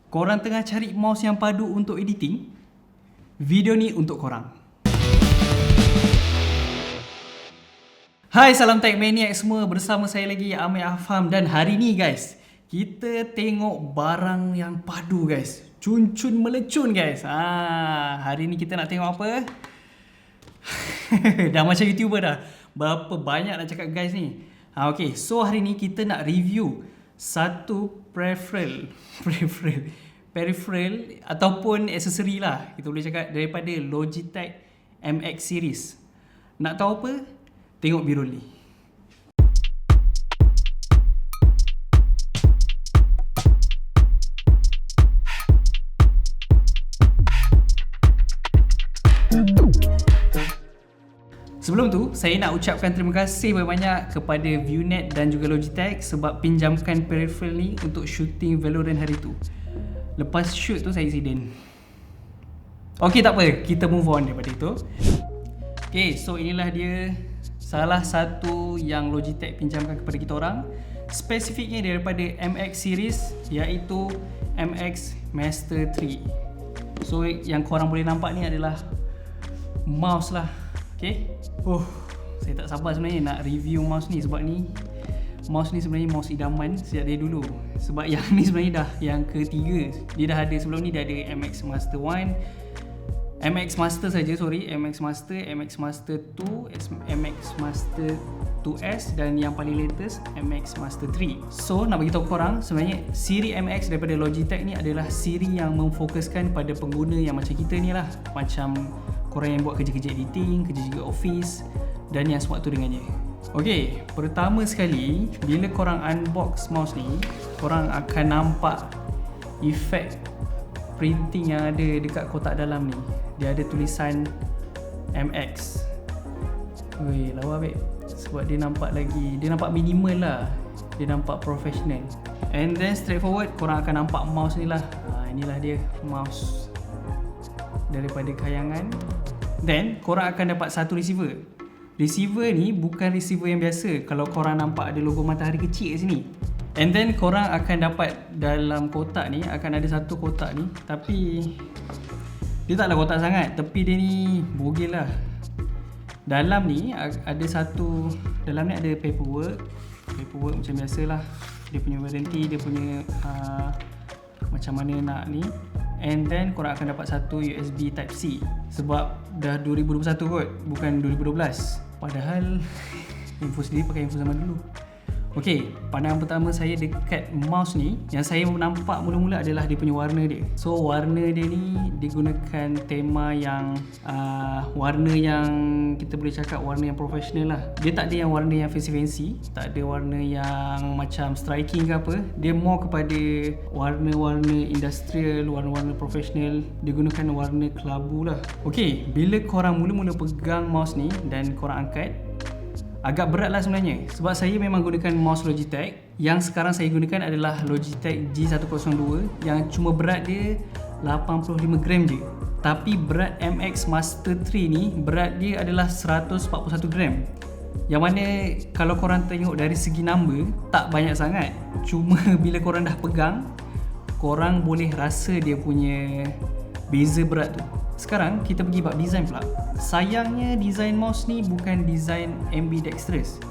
Korang tengah cari mouse yang padu untuk editing? Video ni untuk korang. Hai, salam Tech Maniac semua. Bersama saya lagi Amir Afham. Dan hari ni guys, kita tengok barang yang padu guys. Cun-cun melecun guys. Hari ni kita nak tengok apa? Dah macam YouTuber dah. Berapa banyak nak cakap guys ni. Okay, so hari ni kita nak review satu peripheral ataupun aksesori lah, kita boleh cakap, daripada Logitech MX series. Nak tahu apa? Tengok B-roll ni. Sebelum tu, saya nak ucapkan terima kasih banyak kepada Viewnet dan juga Logitech sebab pinjamkan peripheral ni untuk shooting Valorant hari tu. Lepas shoot tu saya accident. Okay, tak apa, kita move on daripada itu. Okay, so inilah dia salah satu yang Logitech pinjamkan kepada kita orang. Spesifiknya daripada MX series, iaitu MX Master 3. So yang korang boleh nampak ni adalah mouse lah. Okay. Saya tak sabar sebenarnya nak review mouse ni, sebab ni mouse ni sebenarnya mouse idaman sejak dari dulu. Sebab yang ni sebenarnya dah yang ketiga. Dia dah ada, sebelum ni dia ada MX Master 1, MX Master saja, MX Master, MX Master 2, MX Master 2S dan yang paling latest MX Master 3. So nak bagi tahu korang, sebenarnya siri MX daripada Logitech ni adalah siri yang memfokuskan pada pengguna yang macam kita ni lah. Macam korang yang buat kerja-kerja editing, kerja-kerja office dan yang sewaktu dengannya. Okay, pertama sekali bila korang unbox mouse ni, korang akan nampak efek printing yang ada dekat kotak dalam ni. Dia ada tulisan MX. Weh, lawa babe. Sebab dia nampak minimal lah. Dia nampak professional. And then straightforward, korang akan nampak mouse ni lah. Inilah dia mouse daripada Kayangan. Then korang akan dapat satu receiver. Receiver ni bukan receiver yang biasa. Kalau korang nampak ada logo matahari kecil kat sini. And then korang akan dapat dalam kotak ni, akan ada satu kotak ni, tapi dia taklah kotak sangat, tepi dia ni bogel lah. Dalam ni ada satu, dalam ni ada paperwork macam biasalah. Dia punya warranty, dia punya macam mana nak ni. And then korang akan dapat satu USB Type-C. Sebab dah 2021 kot, bukan 2012. Padahal info sendiri pakai info zaman dulu. Okay, pandangan pertama saya dekat mouse ni, yang saya nampak mula-mula adalah dia punya warna dia. So warna dia ni digunakan tema yang warna yang kita boleh cakap warna yang profesional lah. Dia tak ada yang warna yang fancy-fancy, tak ada warna yang macam striking ke apa. Dia more kepada warna-warna industrial, warna-warna profesional. Dia gunakan warna kelabu lah. Okay, bila korang mula-mula pegang mouse ni dan korang angkat, agak berat lah sebenarnya. Sebab saya memang gunakan mouse Logitech. Yang sekarang saya gunakan adalah Logitech G102, yang cuma berat dia 85 gram je. Tapi berat MX Master 3 ni, berat dia adalah 141 gram. Yang mana kalau korang tengok dari segi number, tak banyak sangat. Cuma bila korang dah pegang, korang boleh rasa dia punya beza berat tu. Sekarang kita pergi bab design pula. Sayangnya design mouse ni bukan design ambidextrous.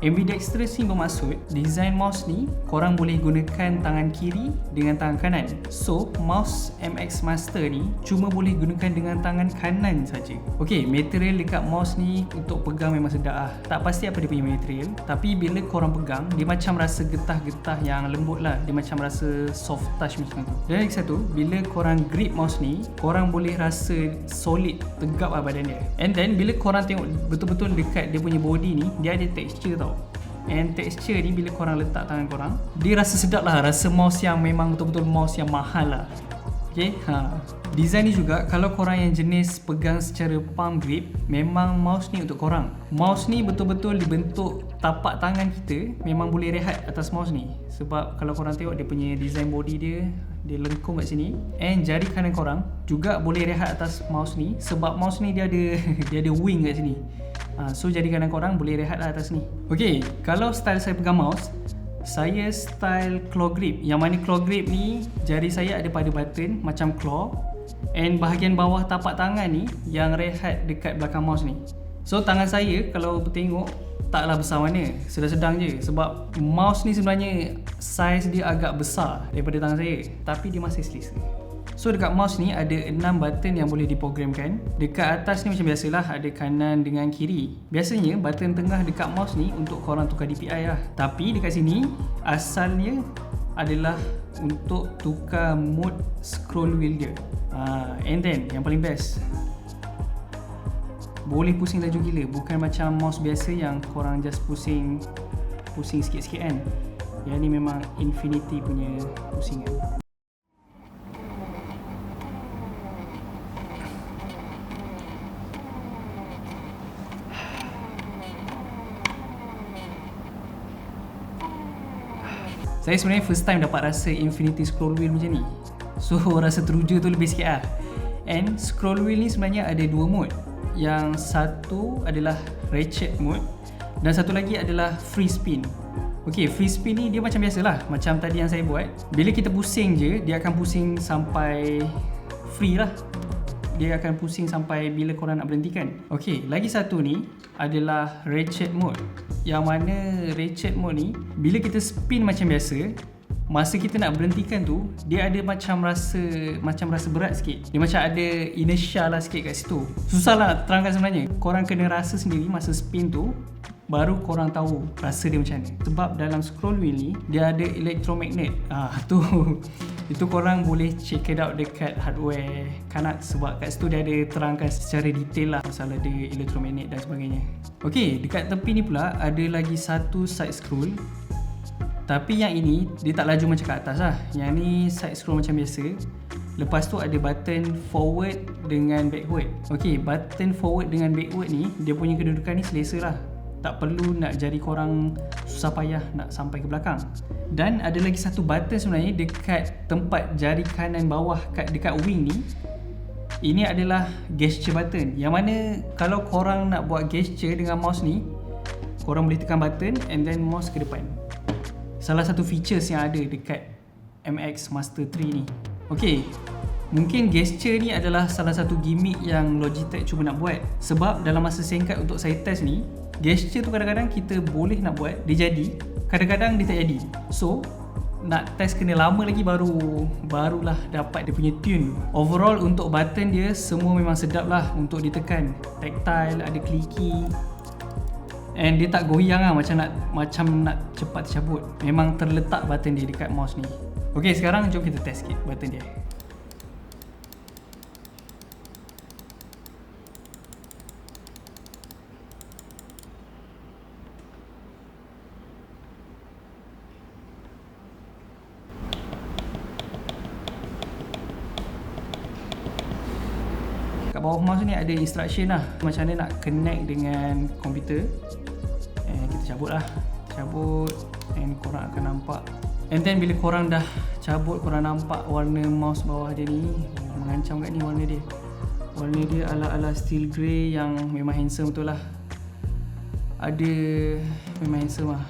Ambidextrous ni bermaksud design mouse ni korang boleh gunakan tangan kiri dengan tangan kanan. So mouse MX Master ni cuma boleh gunakan dengan tangan kanan saja. Okay, material dekat mouse ni untuk pegang memang sedap lah. Tak pasti apa dia punya material, tapi bila korang pegang, dia macam rasa getah-getah yang lembut lah. Dia macam rasa soft touch macam tu. Dan lagi satu, bila korang grip mouse ni, korang boleh rasa solid, tegap lah badan dia. And then bila korang tengok betul-betul dekat dia punya body ni, dia ada texture tau. And texture ni bila korang letak tangan korang, dia rasa sedap lah. Rasa mouse yang memang betul-betul mouse yang mahal lah. Okay, design ni juga kalau korang yang jenis pegang secara palm grip, memang mouse ni untuk korang. Mouse ni betul-betul dibentuk, tapak tangan kita memang boleh rehat atas mouse ni. Sebab kalau korang tengok dia punya design body dia lengkung kat sini. And jari kanan korang juga boleh rehat atas mouse ni. Sebab mouse ni dia ada wing kat sini. So jari kanan korang boleh rehat lah atas ni. Okay, kalau style saya pegang mouse, Saya style claw grip, yang mana claw grip ni jari saya ada pada button macam claw, and bahagian bawah tapak tangan ni yang rehat dekat belakang mouse ni. So tangan saya kalau tengok taklah besar mana, sedang-sedang je, sebab mouse ni sebenarnya saiz dia agak besar daripada tangan saya, tapi dia masih selesa. So dekat mouse ni ada 6 button yang boleh diprogramkan. Dekat atas ni macam biasalah, ada kanan dengan kiri. Biasanya button tengah dekat mouse ni untuk korang tukar DPI lah. Tapi dekat sini asalnya adalah untuk tukar mode scroll wheel dia. And then yang paling best, boleh pusing laju gila. Bukan macam mouse biasa yang korang just pusing sikit-sikit kan. Yang ni memang infinity punya pusingan. Saya sebenarnya first time dapat rasa infinity scroll wheel macam ni. So rasa teruja tu lebih sikit lah. And scroll wheel ni sebenarnya ada 2 mode. Yang satu adalah ratchet mode dan satu lagi adalah free spin. Okay, free spin ni dia macam biasalah, macam tadi yang saya buat. Bila kita pusing je, dia akan pusing sampai free lah. Dia akan pusing sampai bila korang nak berhentikan. Okay, lagi satu ni adalah ratchet mode. Yang mana ratchet mode ni, bila kita spin macam biasa, masa kita nak berhentikan tu, dia ada macam rasa berat sikit. Dia macam ada inertia lah sikit kat situ. Susah lah nak terangkan sebenarnya. Korang kena rasa sendiri masa spin tu, baru korang tahu rasa dia macam mana. Sebab dalam scroll wheel ni, dia ada electromagnet. Itu korang boleh check it out dekat hardware Kanak. Sebab kat situ dia ada terangkan secara detail lah masalah dia electromagnet dan sebagainya. Okay, dekat tepi ni pula ada lagi satu side scroll. Tapi yang ini dia tak laju macam kat atas lah. Yang ni side scroll macam biasa. Lepas tu ada button forward dengan backward. Okay, button forward dengan backward ni, dia punya kedudukan ni selesa lah. Tak perlu nak jari korang susah payah nak sampai ke belakang. Dan ada lagi satu button sebenarnya dekat tempat jari kanan bawah dekat wing ni. Ini adalah gesture button. Yang mana kalau korang nak buat gesture dengan mouse ni, korang boleh tekan button and then mouse ke depan. Salah satu features yang ada dekat MX Master 3 ni. Okay, mungkin gesture ni adalah salah satu gimmick yang Logitech cuba nak buat. Sebab dalam masa singkat untuk saya test ni, gesture tu kadang-kadang kita boleh nak buat, dia jadi, kadang-kadang dia tak jadi. So nak test kena lama lagi barulah dapat dia punya tune. Overall untuk button dia semua memang sedap lah untuk ditekan. Tactile, ada clicky, and dia tak goyang lah macam nak cepat tercabut. Memang terletak button dia dekat mouse ni. Okay, sekarang jom kita test sikit button dia. Kat bawah mouse ni ada instruction lah macam mana nak connect dengan komputer. Kita cabut lah, and korang akan nampak. And then bila korang dah cabut, korang nampak warna mouse bawah dia ni. Mengancam kat ni warna dia. Warna dia ala-ala steel grey yang memang handsome betul lah. Memang handsome lah.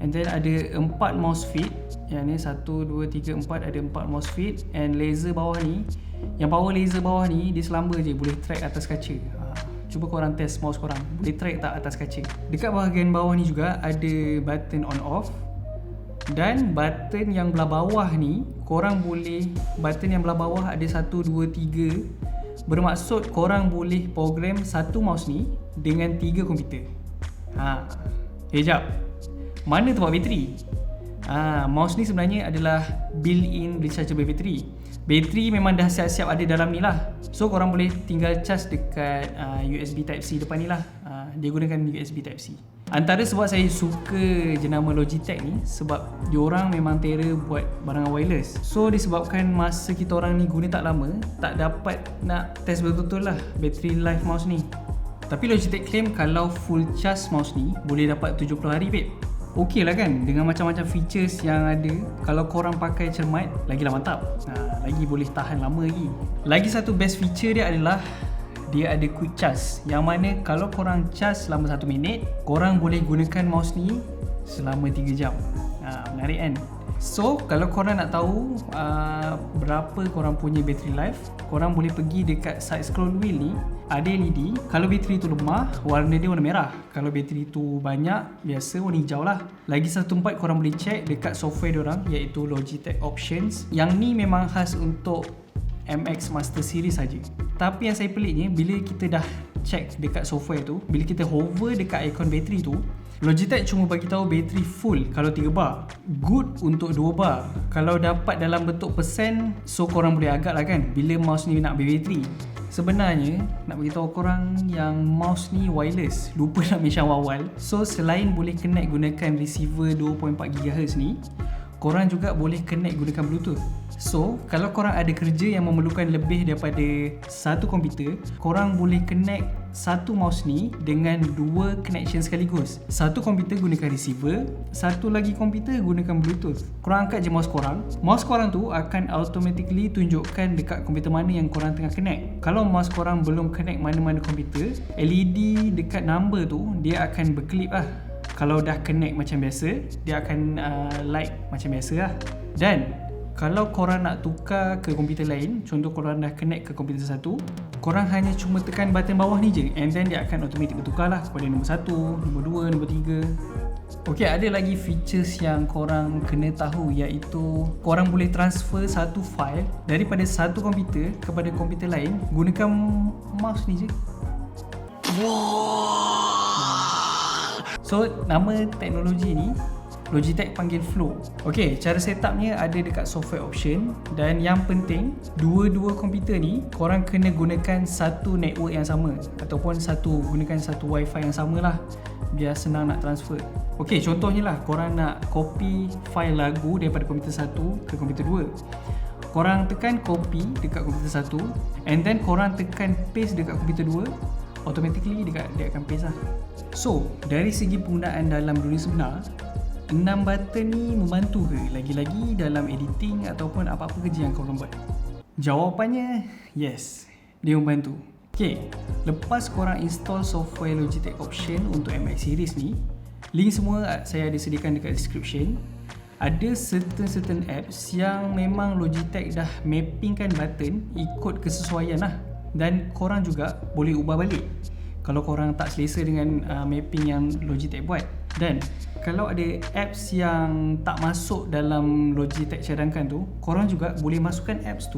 And then ada 4 mouse feet. Yang ni 1, 2, 3, 4. Ada 4 mouse feet. And laser bawah ni, yang power laser bawah ni, dia selamba je boleh track atas kaca. Cuba korang test mouse korang, boleh track tak atas kaca. Dekat bahagian bawah ni juga ada button on off. Dan button yang belah bawah ni, korang boleh, button yang belah bawah ada 1, 2, 3. Bermaksud korang boleh program satu mouse ni dengan 3 komputer. Jap, mana tempat bateri? Mouse ni sebenarnya adalah built-in rechargeable battery. Bateri memang dah siap-siap ada dalam ni lah. So korang boleh tinggal charge dekat USB Type-C depan ni lah. Dia gunakan USB Type-C. Antara sebab saya suka jenama Logitech ni, sebab diorang memang terror buat barang wireless. So disebabkan masa kita orang ni guna tak lama, tak dapat nak test betul-betul lah battery life mouse ni. Tapi Logitech claim kalau full charge mouse ni boleh dapat 70 hari babe. Okey lah kan, dengan macam-macam features yang ada. Kalau korang pakai cermat, lagilah mantap. Lagi boleh tahan lama lagi. Lagi satu best feature dia adalah dia ada quick charge. Yang mana kalau korang charge selama 1 minit, korang boleh gunakan mouse ni selama 3 jam. Menarik kan? So kalau korang nak tahu berapa korang punya battery life, korang boleh pergi dekat side scroll wheel ni, ada LED. Kalau bateri tu lemah, warna dia warna merah. Kalau bateri tu banyak, biasa warna hijau lah. Lagi satu tempat korang boleh check dekat software diorang, iaitu Logitech Options. Yang ni memang khas untuk MX Master Series saja. Tapi yang saya peliknya, bila kita dah check dekat software tu, bila kita hover dekat ikon bateri tu, Logitech cuma bagi tahu bateri full kalau 3 bar, good untuk 2 bar. Kalau dapat dalam bentuk persen, so korang boleh agak lah kan bila mouse ni nak berbateri. Sebenarnya nak beritahu korang yang mouse ni wireless, lupa nak mention awal. So selain boleh connect gunakan receiver 2.4 GHz ni, korang juga boleh connect gunakan Bluetooth. So kalau korang ada kerja yang memerlukan lebih daripada satu komputer, korang boleh connect satu mouse ni dengan 2 connection sekaligus. Satu komputer gunakan receiver, satu lagi komputer gunakan Bluetooth. Korang angkat je mouse korang tu akan automatically tunjukkan dekat komputer mana yang korang tengah connect. Kalau mouse korang belum connect mana-mana komputer, LED dekat number tu dia akan berkelip lah. Kalau dah connect macam biasa, dia akan light macam biasa lah. Dan kalau korang nak tukar ke komputer lain, contoh korang dah connect ke komputer satu, korang hanya cuma tekan button bawah ni je, and then dia akan automatic bertukar lah kepada nombor 1, nombor 2, nombor 3. Ok, ada lagi features yang korang kena tahu, iaitu korang boleh transfer satu file daripada satu komputer kepada komputer lain gunakan mouse ni je. So nama teknologi ni Logitech panggil Flow. Ok, cara setupnya ada dekat software option. Dan yang penting, dua-dua komputer ni korang kena gunakan satu network yang sama, ataupun gunakan satu wifi yang sama lah, biar senang nak transfer. Ok, contohnya lah korang nak copy file lagu daripada komputer satu ke komputer 2. Korang tekan copy dekat komputer satu, and then korang tekan paste dekat komputer 2, automatically dia akan paste lah. So dari segi penggunaan dalam dunia sebenar, 6 button ni membantu ke lagi-lagi dalam editing ataupun apa-apa kerja yang korang buat? Jawapannya yes, dia membantu. Ok, lepas korang install software Logitech Option untuk MX series ni, link semua saya ada sediakan dekat description. Ada certain apps yang memang Logitech dah mappingkan button ikut kesesuaian lah, dan korang juga boleh ubah balik kalau korang tak selesa dengan mapping yang Logitech buat. Dan kalau ada apps yang tak masuk dalam Logitech cadangkan tu, korang juga boleh masukkan apps tu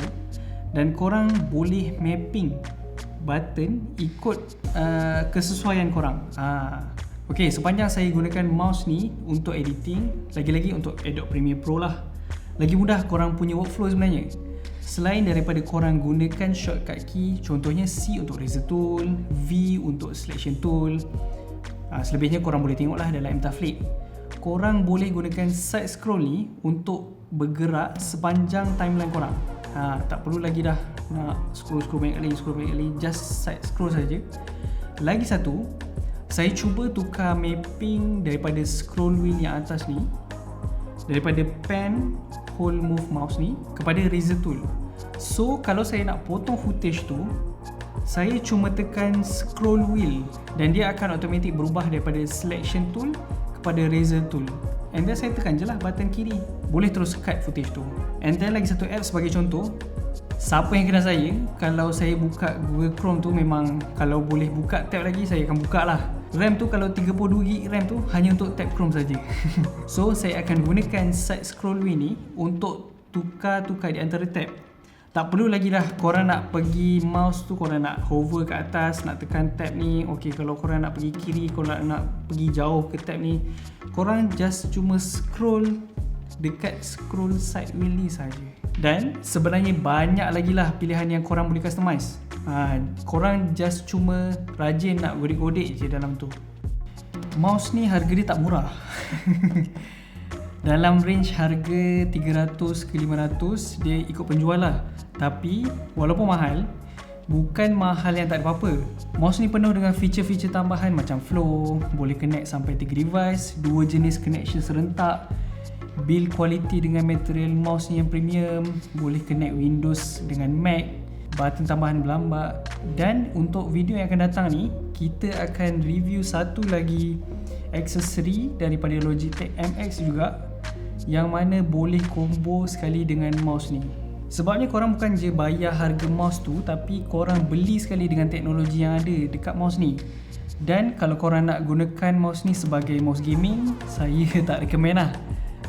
dan korang boleh mapping button ikut kesesuaian korang. Ok, sepanjang saya gunakan mouse ni untuk editing, lagi-lagi untuk Adobe Premiere Pro lah, lagi mudah korang punya workflow sebenarnya. Selain daripada korang gunakan shortcut key, contohnya C untuk Razor Tool, V untuk Selection Tool, selebihnya korang boleh tengoklah dalam MTafliq. Korang boleh gunakan side scroll ni untuk bergerak sepanjang timeline korang. Tak perlu lagi dah nak scroll banyak kali, just side scroll saja. Lagi satu, saya cuba tukar mapping daripada scroll wheel yang atas ni, daripada pen hold move mouse ni kepada Razor Tool. So kalau saya nak potong footage tu, saya cuma tekan scroll wheel dan dia akan automatic berubah daripada selection tool kepada Razor Tool. And then saya tekan je lah button kiri, boleh terus cut footage tu. And then lagi satu app sebagai contoh, siapa yang kenal saya, kalau saya buka Google Chrome tu, memang kalau boleh buka tab lagi, saya akan buka lah. RAM tu kalau 32GB RAM tu hanya untuk tab Chrome saja. So saya akan gunakan side scroll wheel ni untuk tukar-tukar di antara tab. Tak perlu lagi dah korang nak pergi mouse tu, korang nak hover kat atas, nak tekan tab ni. Ok, kalau korang nak pergi kiri, korang nak pergi jauh ke tab ni, korang just cuma scroll dekat scroll side wheel ni saja. Dan sebenarnya banyak lagi lah pilihan yang korang boleh customize. Korang just cuma rajin nak godek-godek je dalam tu. Mouse ni harga dia tak murah. Dalam range harga 300 ke 500, dia ikut penjual lah. Tapi walaupun mahal, bukan mahal yang tak ada apa-apa. Mouse ni penuh dengan feature-feature tambahan macam flow, boleh connect sampai 3 device, 2 jenis connection serentak, build quality dengan material mouse ni yang premium, boleh connect Windows dengan Mac, button tambahan berlambak. Dan untuk video yang akan datang ni, kita akan review satu lagi aksesori daripada Logitech MX juga, yang mana boleh combo sekali dengan mouse ni. Sebabnya korang bukan je bayar harga mouse tu, tapi korang beli sekali dengan teknologi yang ada dekat mouse ni. Dan kalau korang nak gunakan mouse ni sebagai mouse gaming, saya tak recommend lah.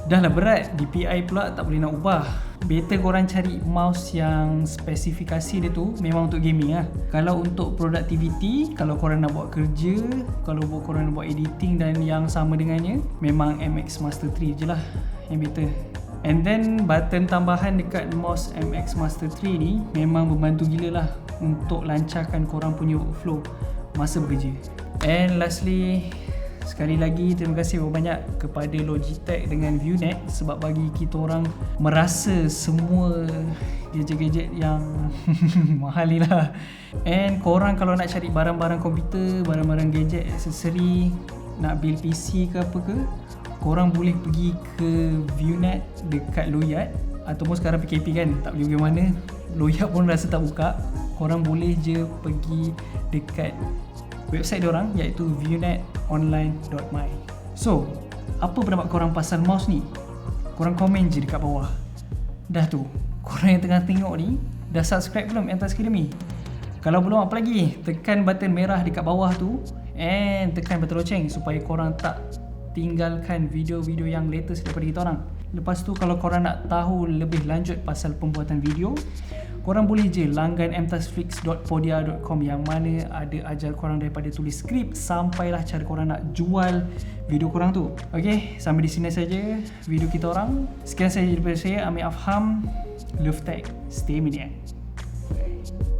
Dah lah berat, DPI pula tak boleh nak ubah. Better korang cari mouse yang spesifikasi dia tu memang untuk gaming lah. Kalau untuk productivity, kalau korang nak buat kerja, kalau korang nak buat editing dan yang sama dengannya, memang MX Master 3 je lah yang better. And then button tambahan dekat mouse MX Master 3 ni memang membantu gila lah untuk lancarkan korang punya workflow masa bekerja. And lastly, sekali lagi terima kasih banyak kepada Logitech dengan ViewNet sebab bagi kita orang merasa semua gadget-gadget yang mahal ni lah. And korang kalau nak cari barang-barang komputer, barang-barang gadget, aksesori, nak build PC ke apa ke, korang boleh pergi ke ViewNet dekat Loyat. Ataupun sekarang PKP kan, tak boleh pergi mana, Loyat pun rasa tak buka. Korang boleh je pergi dekat website diorang iaitu viewnetonline.my. So, apa pendapat korang pasal mouse ni? Korang komen je dekat bawah. Dah tu, korang yang tengah tengok ni dah subscribe belum Antas Academy? Kalau belum, apa lagi? Tekan button merah dekat bawah tu and tekan button loceng supaya korang tak tinggalkan video-video yang latest daripada kita orang. Lepas tu kalau korang nak tahu lebih lanjut pasal pembuatan video, korang boleh je langgan mtasflix.podia.com yang mana ada ajar korang daripada tulis skrip sampailah cara korang nak jual video korang tu. Okay, sampai di sini saja video kita orang. Sekian saja daripada saya, Amir Afham. Love Tech, stay maniac. Bye.